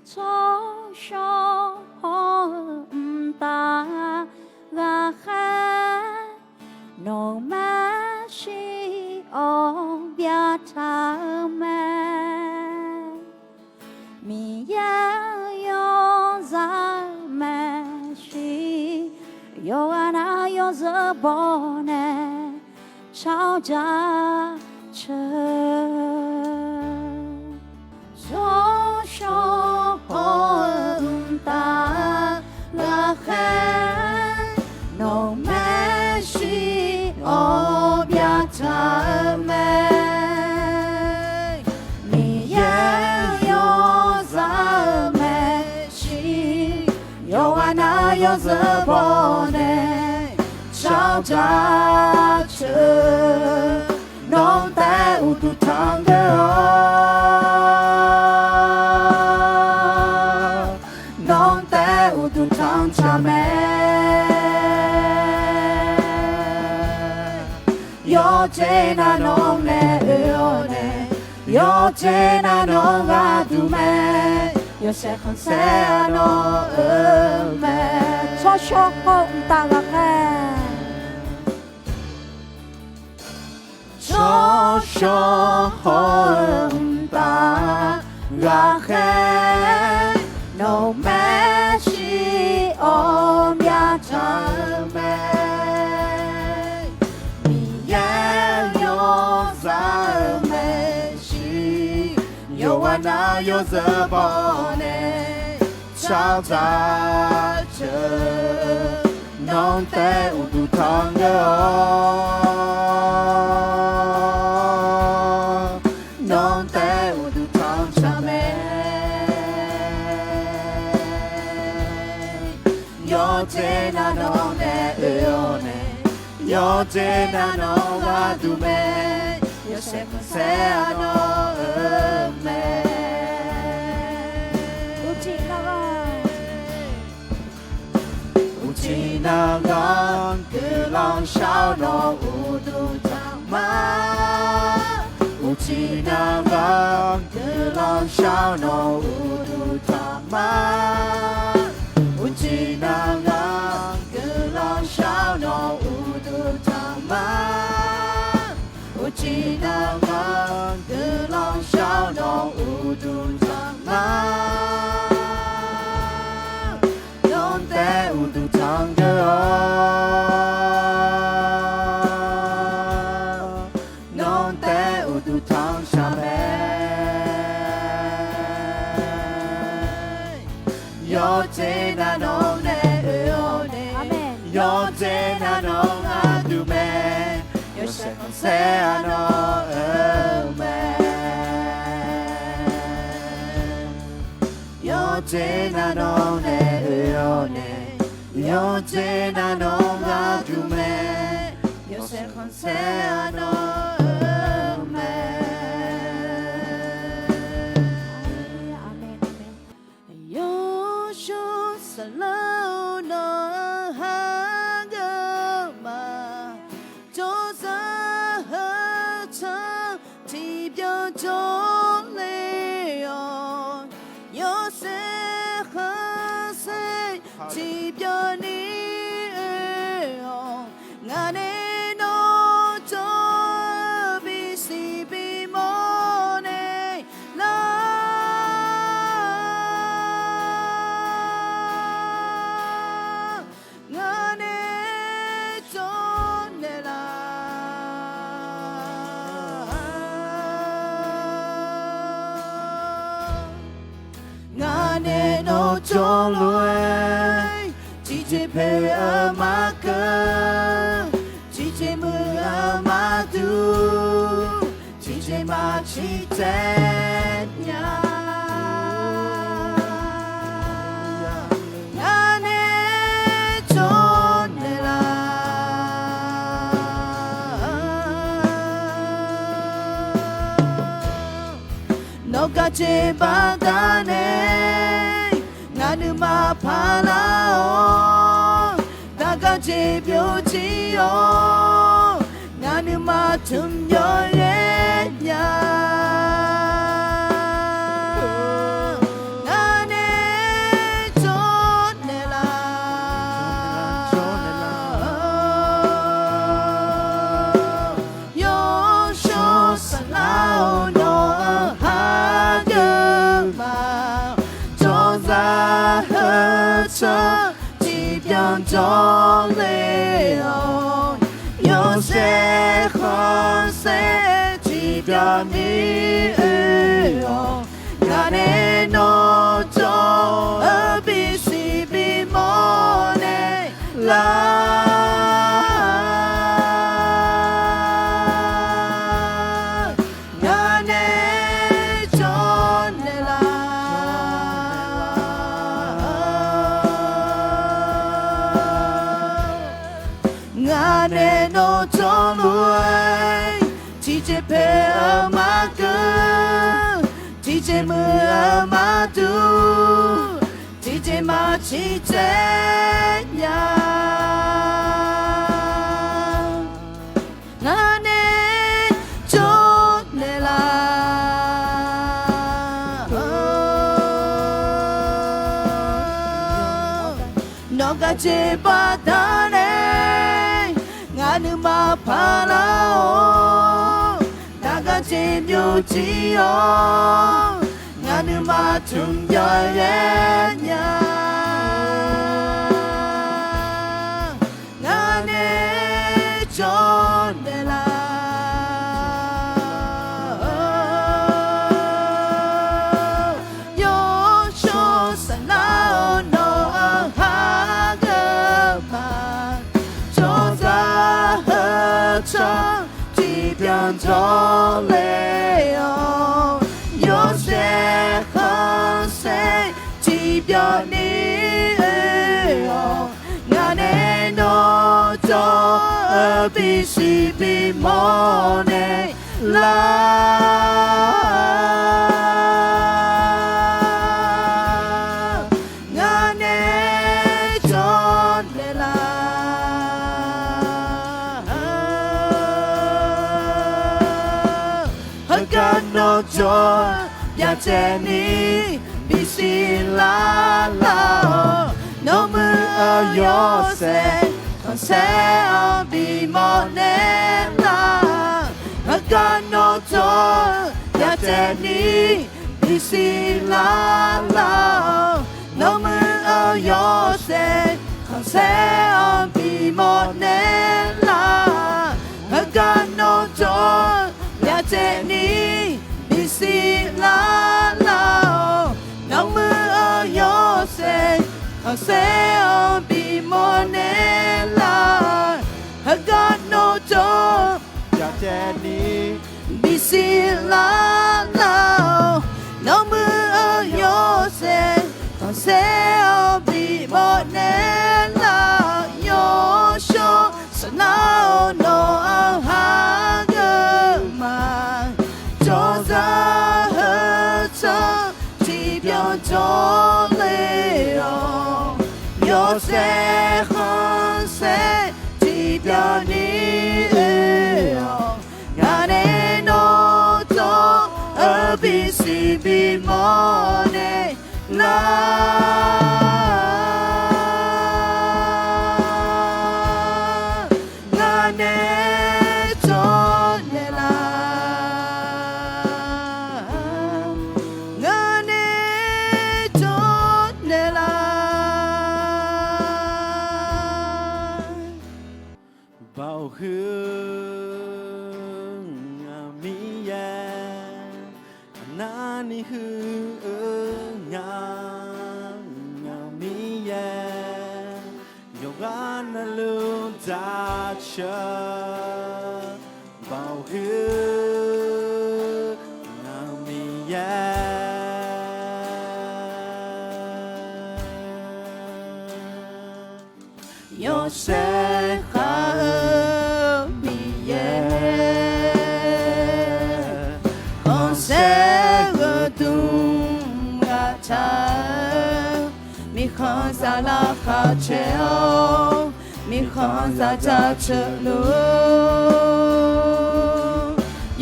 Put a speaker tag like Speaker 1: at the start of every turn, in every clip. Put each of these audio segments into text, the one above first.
Speaker 1: cho ta ga kha no ma shi o bia ta me mi ya yo za me shi yo ana yo za bone chao ja che cho ta la kha no me shi o bia ta me mi ya yo za me shi yo ana yo za bone chao ja che non te u tu tang cha me yo che na no ne yo ne yo che na no ga tu me yo se con se no me cho cho con ta ga kha cho cho con ta ga kha no me shi om ya cha me mi ya yo za me shi yo ana yo za bone chao za che non te u tu tang non te u tu tang cha me yo che na no ne yo ne yo che na no ga tu me yo se se no me uchi na ga ke lang shao no u du ta ma uchi na ga ke lang shao no u du ta ma uchi na ga ke lang shao no u du ta ma uchi na ga ke lang shao no u du ta ma non te u du tang non te u du tang sha me yo che na no ne yo ne yo che na no ga tu me yo se con se no me yo che na no ne yo ne yo che na no ga tu me yo se con se no me yo shu salo no hang ma jo sa ha cha ti byo jo le yo yo se ha se ti byo ni yo nga ne no jo bi si bi mo ne la nga ne jo ne la nga ne no jo lue chi chi pe a ma ka chi chi mu a ma tu chi chi ma chi te nya nga ne jo ne la no ka che ba da ne nga nu ma pha la o da ka che pyo chi o nga nu ma thum yo ye nya nga ne 车，即便着雷哦，有谁和谁即便你哦，那年诺中而必须比莫内来。no trong nuôi chỉ chế pe ở má cơ chỉ chế mưa ở má tu chỉ chế má chỉ chế nhà ngã nè chốt nè là nó cả chế ba ta nè ngã ma pa lao naga chế nhiều chi o ngã ma chung ya ya nya ngã nè cho nè la yo cho sa lao no ha ga ma cho ra cho chỉ biết cho lệ ô yo sẽ không sẽ chỉ biết đi ô ngã nè nó cho ở bị si bị mò nè la ngã nè cho lệ la no cho ya che ni bi si la la no mưa yo se con se bi mo ne la ga no cho ya che ni bi si la la no mưa yo se con se bi mo ne la ga no cho ya che ni si la la nong mưa yo se con se bi mo ne la God no cho ya che ni bi si la la nong mưa yo se con se bi mo ne la yo sho sa na no ha ga ma cho ra hết cho chỉ biết cho lệ ô yo sẽ không sẽ chỉ biết đi ô ngã nè nó cho ở bị si bị mò nè la ngã nè cho nè la bao hương mi ya nani hương mi ya yoga na lu ta cha bao hương mi ya yo sẽ mi khon sa la kha cheo mi khon sa cha chelu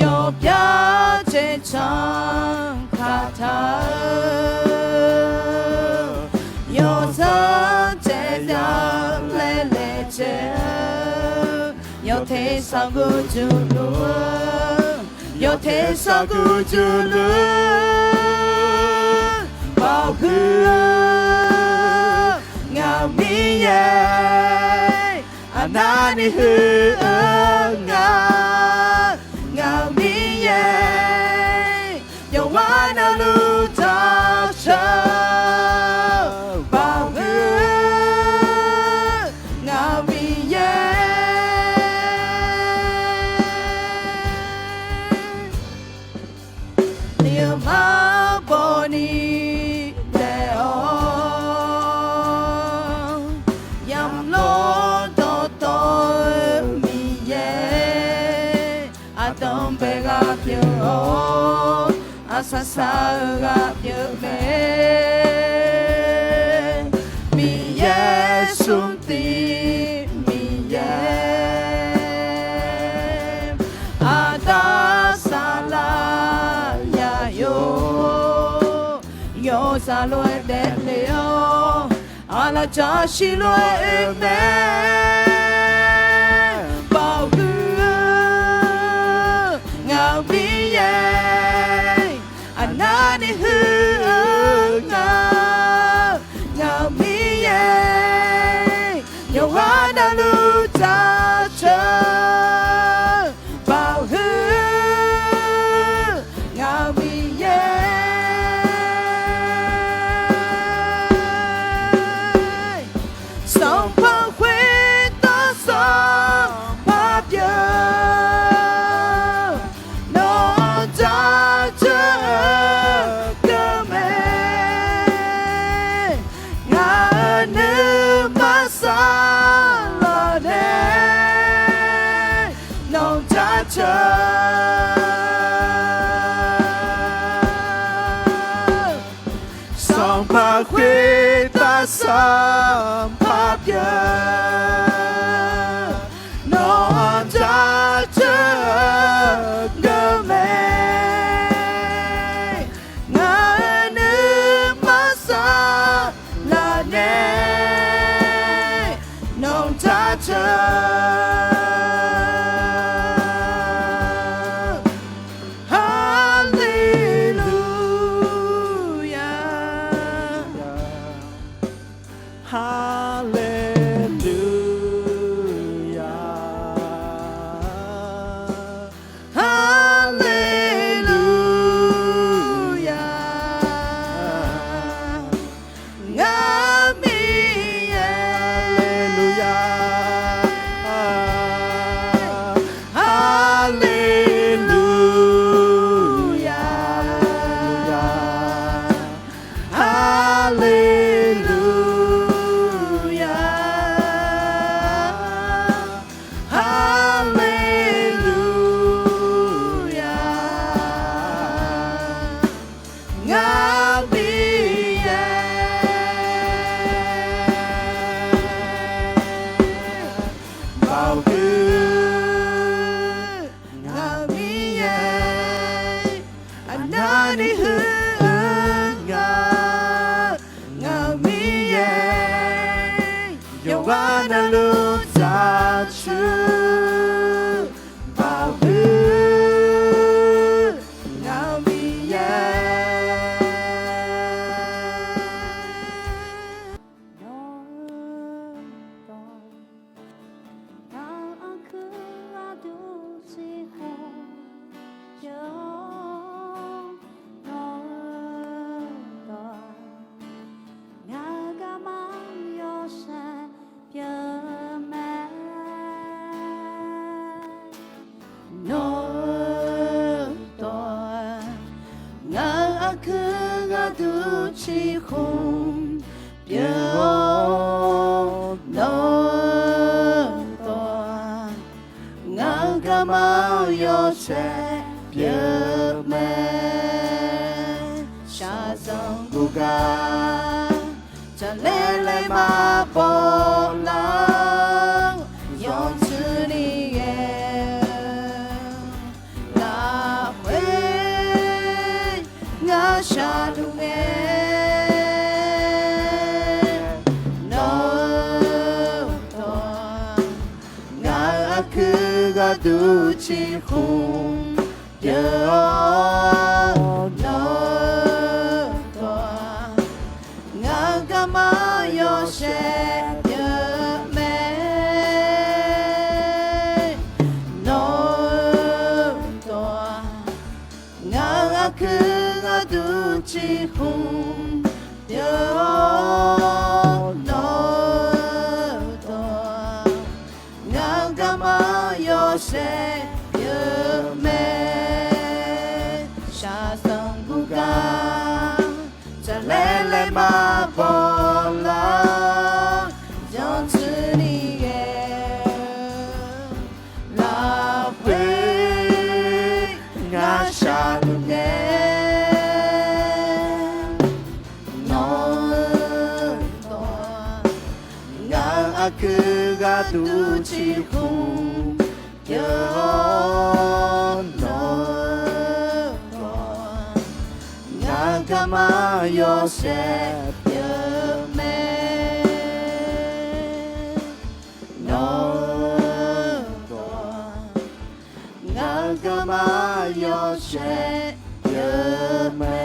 Speaker 1: yo pya che chang kha tha yo sa che ya le le che yo te sa gu ju lu yo te sa gu ju lu bao hương ni hư ngà ngà mi ye yo wa na lu ta cha bao hư ngà mi ye niệm ma bo ni sa sa gặp nhớ mẹ mi ye sum ti mi ye ada sala ya yo sa lo de leo ala cha shi lo mẹ bao cứ ngao mi ye nani hư ngao mi ye nhiều hoa đã lưu ta chờ bao hư ngao mi ye sông bao khuê ta sông pháp giờ nó ta chờ song pa khuê ta sam pháp giờ non cha chờ ngơ mẹ ngã nước mắt xa là nè non cha chờ chi khung bia no to ngang ca mau yo se bia me cha song buga cha le ma po lang yon chu ni ye la hui nga sha du du chi khung giờ nó tòa ngang ca ma yo se giờ mẹ 벨레마 볼라 전스니게 라페 가샤누게 너도 가 그가 두치고 Kama Yosef Yame No Kama Yosef Yame